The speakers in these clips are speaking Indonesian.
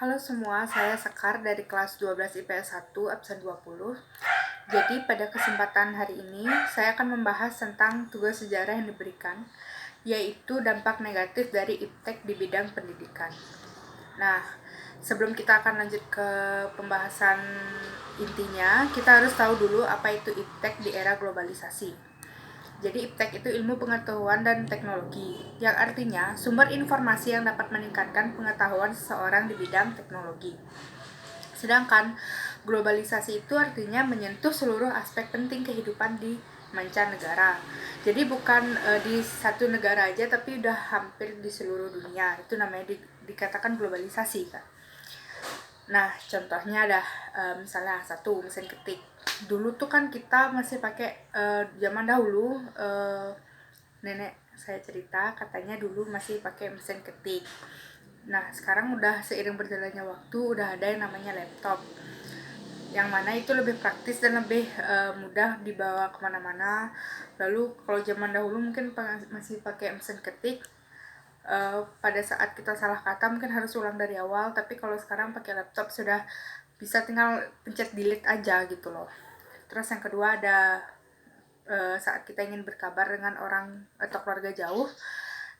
Halo semua, saya Sekar dari kelas 12 IPS 1, absen 20. Jadi pada kesempatan hari ini, saya akan membahas tentang tugas sejarah yang diberikan, yaitu dampak negatif dari iptek di bidang pendidikan. Nah, sebelum kita akan lanjut ke pembahasan intinya, kita harus tahu dulu apa itu iptek di era globalisasi. Jadi iptek itu ilmu pengetahuan dan teknologi, yang artinya sumber informasi yang dapat meningkatkan pengetahuan seseorang di bidang teknologi. Sedangkan globalisasi itu artinya menyentuh seluruh aspek penting kehidupan di mancanegara. Jadi bukan di satu negara aja, tapi udah hampir di seluruh dunia. Itu namanya dikatakan globalisasi, kan. Nah, contohnya ada misalnya satu mesin ketik. Dulu tuh kan kita masih pakai zaman dahulu, nenek saya cerita katanya dulu masih pakai mesin ketik. Nah, sekarang udah seiring berjalannya waktu udah ada yang namanya laptop, yang mana itu lebih praktis dan lebih mudah dibawa kemana-mana. Lalu kalau zaman dahulu mungkin masih pakai mesin ketik, pada saat kita salah kata mungkin harus ulang dari awal, tapi kalau sekarang pakai laptop sudah bisa tinggal pencet delete aja gitu loh. Terus yang kedua ada saat kita ingin berkabar dengan orang atau keluarga jauh,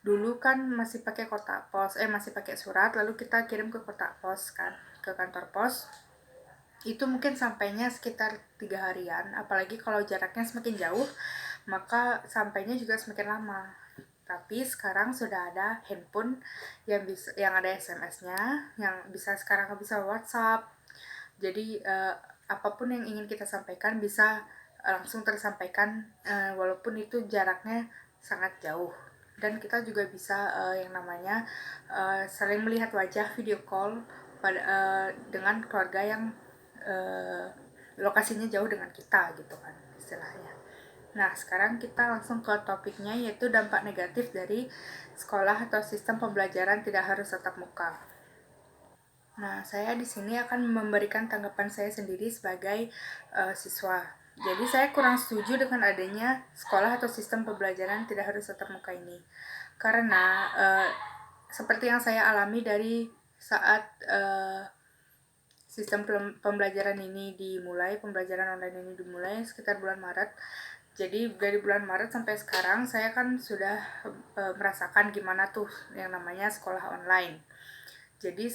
dulu kan masih pakai kotak pos, masih pakai surat, lalu kita kirim ke kotak pos kan, ke kantor pos. Itu mungkin sampainya sekitar 3 harian, apalagi kalau jaraknya semakin jauh, maka sampainya juga semakin lama. Tapi sekarang sudah ada handphone yang ada SMS-nya, yang bisa sekarang bisa WhatsApp. Jadi apapun yang ingin kita sampaikan bisa langsung tersampaikan, walaupun itu jaraknya sangat jauh. Dan kita juga bisa yang namanya saling melihat wajah, video call dengan keluarga yang lokasinya jauh dengan kita gitu kan istilahnya. Nah, sekarang kita langsung ke topiknya, yaitu dampak negatif dari sekolah atau sistem pembelajaran tidak harus tatap muka. Nah, saya di sini akan memberikan tanggapan saya sendiri sebagai siswa. Jadi saya kurang setuju dengan adanya sekolah atau sistem pembelajaran tidak harus tatap muka ini. Karena seperti yang saya alami dari saat sistem pembelajaran ini dimulai, pembelajaran online ini dimulai sekitar bulan Maret. Jadi dari bulan Maret sampai sekarang saya kan sudah merasakan gimana tuh yang namanya sekolah online. Jadi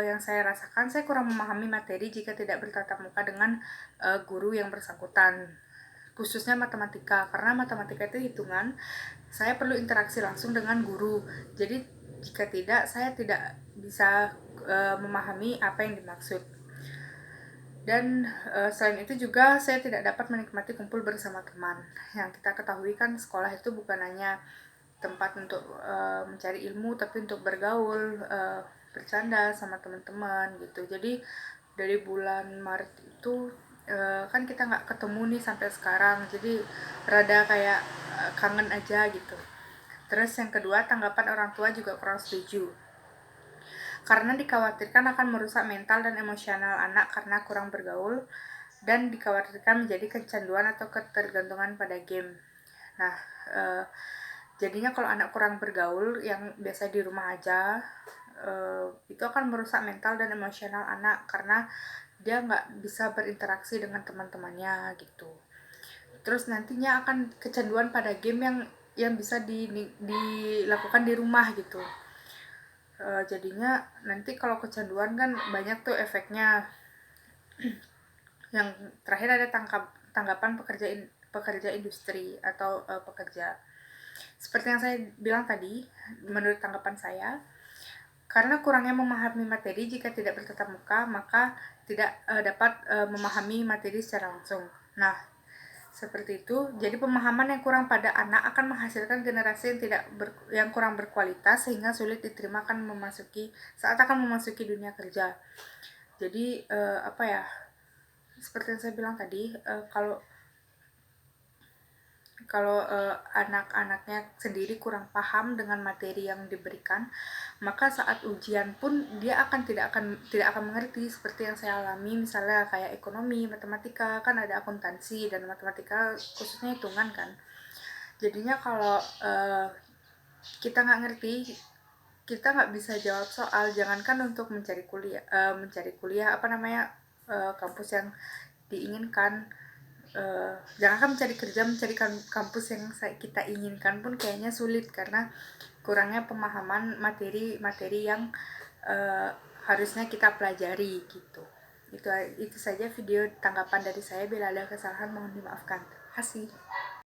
yang saya rasakan, saya kurang memahami materi jika tidak bertatap muka dengan guru yang bersangkutan, khususnya matematika, karena matematika itu hitungan, saya perlu interaksi langsung dengan guru. Jadi jika tidak, saya tidak bisa memahami apa yang dimaksud. Dan selain itu juga saya tidak dapat menikmati kumpul bersama teman. Yang kita ketahui kan sekolah itu bukan hanya tempat untuk mencari ilmu, tapi untuk bergaul, bercanda sama teman-teman gitu. Jadi dari bulan Maret itu kan kita nggak ketemu nih sampai sekarang, jadi rada kayak kangen aja gitu. Terus yang kedua, tanggapan orang tua juga kurang setuju, karena dikhawatirkan akan merusak mental dan emosional anak karena kurang bergaul, dan dikhawatirkan menjadi kecanduan atau ketergantungan pada game. Nah, jadinya kalau anak kurang bergaul yang biasa di rumah aja, itu akan merusak mental dan emosional anak karena dia nggak bisa berinteraksi dengan teman-temannya gitu. Terus nantinya akan kecanduan pada game yang bisa dilakukan di rumah gitu. Jadinya nanti kalau kecanduan kan banyak tuh efeknya. Yang terakhir ada tanggapan pekerja industri atau pekerja. Seperti yang saya bilang tadi, menurut tanggapan saya, karena kurangnya memahami materi jika tidak bertatap muka, maka tidak dapat memahami materi secara langsung. Nah, seperti itu. Jadi pemahaman yang kurang pada anak akan menghasilkan generasi yang kurang berkualitas, sehingga sulit diterima saat akan memasuki dunia kerja. Jadi seperti yang saya bilang tadi, kalau anak-anaknya sendiri kurang paham dengan materi yang diberikan, maka saat ujian pun dia tidak akan mengerti. Seperti yang saya alami, misalnya kayak ekonomi, matematika, kan ada akuntansi, dan matematika khususnya hitungan kan. Jadinya kalau kita nggak ngerti, kita nggak bisa jawab soal, jangankan untuk mencari kuliah kampus yang diinginkan, jangankan mencari kerja, mencari kampus yang kita inginkan pun kayaknya sulit karena kurangnya pemahaman materi yang harusnya kita pelajari gitu. Itu saja video tanggapan dari saya. Bila ada kesalahan mohon dimaafkan. Terima kasih.